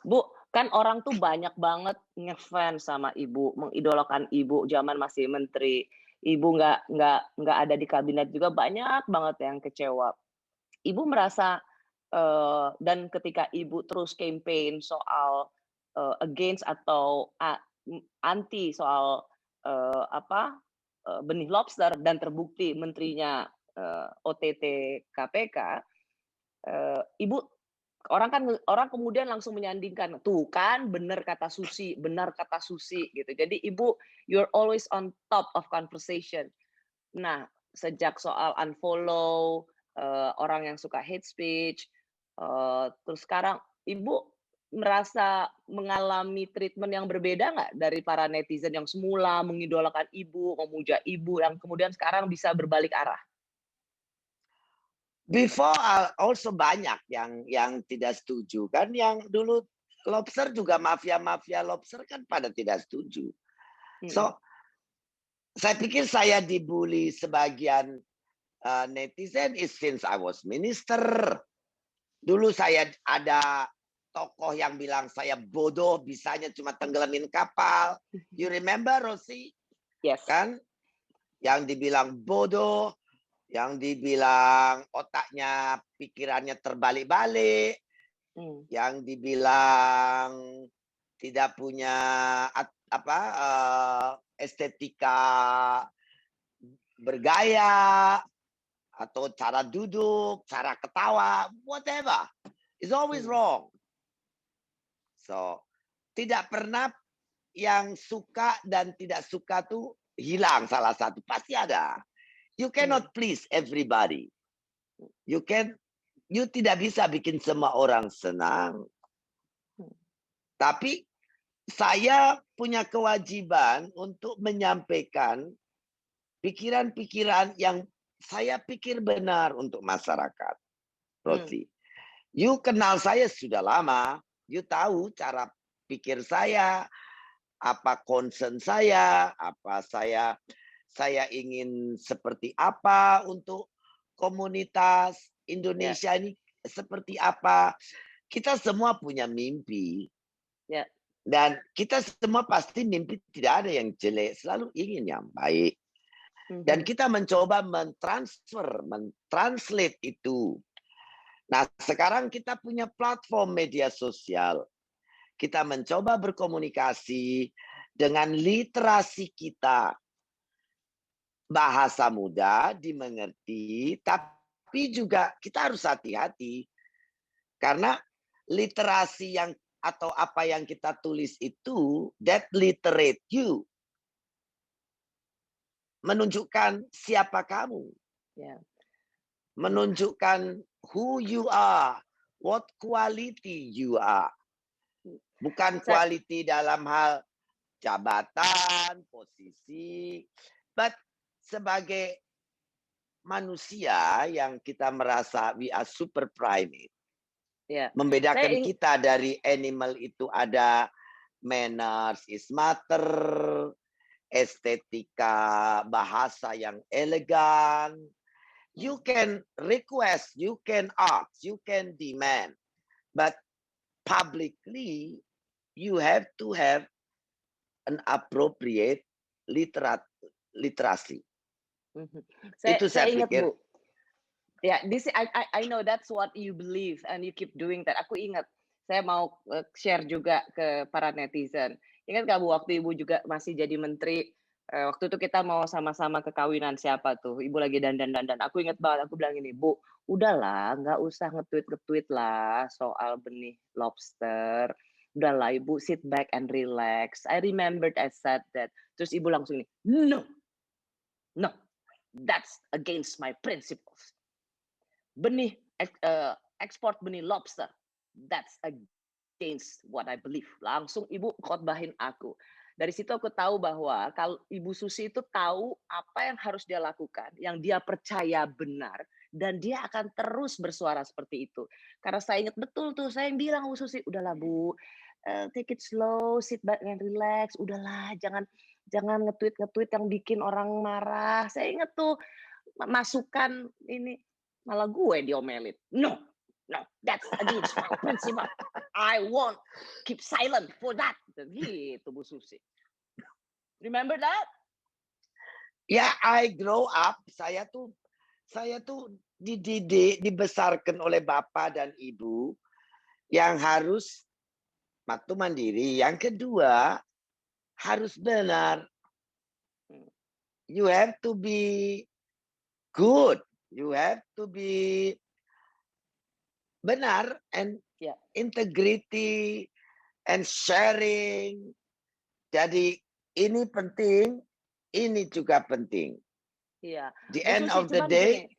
Bu, kan orang tuh banyak banget ngefans sama Ibu, mengidolakan Ibu zaman masih menteri. Ibu nggak ada di kabinet juga banyak banget yang kecewa. Ibu merasa, dan ketika Ibu terus campaign soal, against atau anti soal, apa, benih lobster dan terbukti menterinya, OTT KPK, Ibu orang kemudian langsung menyandingkan, "Tuh kan benar kata Susi," gitu. Jadi Ibu, you're always on top of conversation. Nah, sejak soal unfollow, orang yang suka hate speech, terus sekarang Ibu merasa mengalami treatment yang berbeda nggak dari para netizen yang semula mengidolakan Ibu, memuja Ibu, yang kemudian sekarang bisa berbalik arah? Before also banyak yang tidak setuju kan, yang dulu lobster juga mafia-mafia lobster kan pada tidak setuju. Mhm, So, saya pikir saya dibully sebagian netizen is since I was minister. Dulu saya ada tokoh yang bilang saya bodoh, bisanya cuma tenggelamin kapal. You remember Rosi? yes. Kan? Yang dibilang bodoh, yang dibilang otaknya, pikirannya terbalik-balik, Mmm, yang dibilang tidak punya estetika bergaya atau cara duduk, cara ketawa, whatever. It's always mhm, wrong. So, tidak pernah yang suka dan tidak suka tuh hilang salah satu. Pasti ada. You mmm, cannot please everybody. You can you tidak bisa bikin semua orang senang. mhm, Tapi saya punya kewajiban untuk menyampaikan pikiran-pikiran yang saya pikir benar untuk masyarakat, mmm, Rosi. You kenal saya sudah lama, you tahu cara pikir saya, apa concern saya, apa saya ingin seperti apa untuk komunitas ya, Indonesia ini seperti apa. Kita semua punya mimpi ya, dan kita semua pasti mimpi tidak ada yang jelek, selalu ingin yang baik. Dan mhm, kita mencoba mentranslate itu. Nah, sekarang kita punya platform media sosial. Kita mencoba berkomunikasi dengan literasi kita. Bahasa mudah dimengerti, tapi juga kita harus hati-hati. Karena literasi yang atau apa yang kita tulis itu, that literate you, menunjukkan siapa kamu, ya, mhm. menunjukkan who you are, what quality you are. Bukan Sa quality dalam hal jabatan, posisi, but sebagai manusia yang kita merasa we are super primate. ya, saya Membedakan ing kita dari animal itu ada manners is matter, estetika bahasa yang elegan. You can request, you can ask, you can demand, but publicly you have to have an appropriate literat literasi. mhm, Itu saya saya ingat, pikir. Bu. Ya, I know that's what you believe and you keep doing that. Aku ingat, saya mau, share juga ke para netizen. Ingat nggak, Bu, waktu Ibu juga masih jadi menteri, waktu itu kita mau sama-sama ke kawinan siapa tuh, Ibu lagi dandan-dandan. Aku ingat banget, aku bilang gini, "Bu, udahlah nggak usah nge-tweet lah soal benih lobster. Udahlah Ibu sit back and relax." I remembered I said that. Terus Ibu langsung ini, "No, no, that's against my principles." Benih ekspor benih lobster, that's against what I believe. Langsung Ibu khotbahin aku. Dari situ aku tahu bahwa kalau Ibu Susi itu tahu apa yang harus dia lakukan, yang dia percaya benar, dan dia akan terus bersuara seperti itu. Karena saya ingat betul tuh, saya yang bilang Bu Susi, "Udahlah Bu, take it slow, sit back and relax, udahlah jangan jangan nge-tweet yang bikin orang marah." Saya ingat tuh masukan ini, malah gue diomelin. No, no, that's against my principle. I won't keep silent for that. Gitu Bu Susi. Remember that? Ya, I grow up, saya tuh dididik, dibesarkan oleh bapak dan ibu yang harus waktu mandiri. Yang kedua, harus benar. You have to be good. You have to be benar and Ya. integrity and sharing. Jadi ini penting, ini juga penting. Iya. The Bu end Susi, of the cuman day, gini,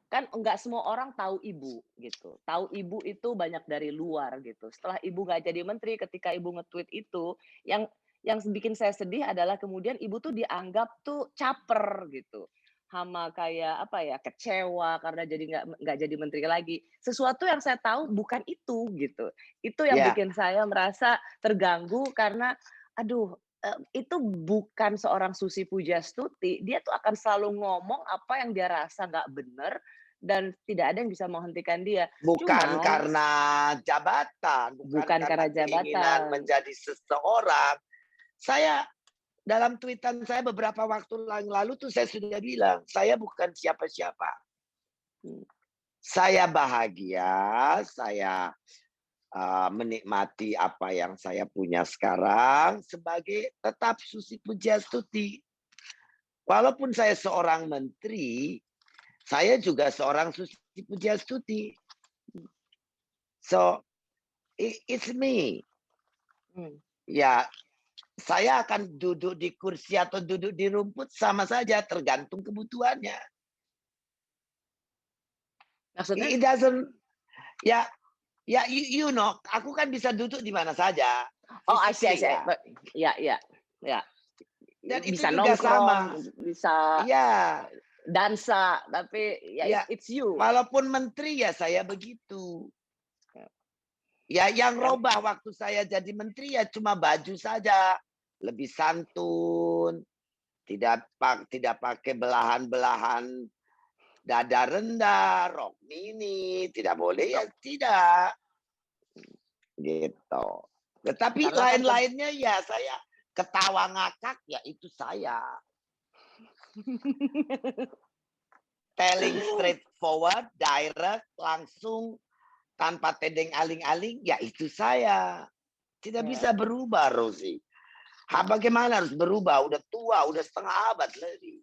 kan nggak semua orang tahu ibu gitu. Tahu ibu itu banyak dari luar gitu. Setelah ibu nggak jadi menteri, ketika ibu nge-tweet itu, yang bikin saya sedih adalah kemudian ibu tuh dianggap tuh caper gitu. Sama kayak apa ya, kecewa karena jadi nggak jadi menteri lagi. Sesuatu yang saya tahu bukan itu gitu. Itu yang ya, bikin saya merasa terganggu karena aduh, itu bukan seorang Susi Pujastuti, dia tuh akan selalu ngomong apa yang dia rasa nggak bener dan tidak ada yang bisa menghentikan dia. bukan Cuman karena jabatan, bukan bukan karena karena keinginan jabatan. menjadi seseorang. Saya dalam tweetan saya beberapa waktu yang lalu tuh saya sudah bilang, saya bukan siapa-siapa. Hmm. Saya bahagia, saya menikmati apa yang saya punya sekarang sebagai tetap Susi Pujastuti. Walaupun saya seorang menteri, saya juga seorang Susi Pujastuti. So, it's me. Ya, saya akan duduk di kursi atau duduk di rumput sama saja, tergantung kebutuhannya. Maksudnya? It doesn't, ya, you know, aku kan bisa duduk di mana saja. Oh, I see. Ya. Ya. Dan itu Bisa juga sama. nongkrong, bisa Ya, dansa, tapi ya, it's you. walaupun menteri ya saya begitu. Ya, yang robah waktu saya jadi menteri ya cuma baju saja, lebih santun, tidak pakai belahan-belahan dada rendah, rok mini, tidak boleh ya tidak. Gitu. Tetapi lain-lainnya ya saya ketawa ngakak ya itu saya. Telling straightforward, direct, langsung tanpa tedeng aling-aling, ya itu saya. Tidak bisa berubah, Rosi. Bagaimana harus berubah? Udah tua, udah setengah abad lebih.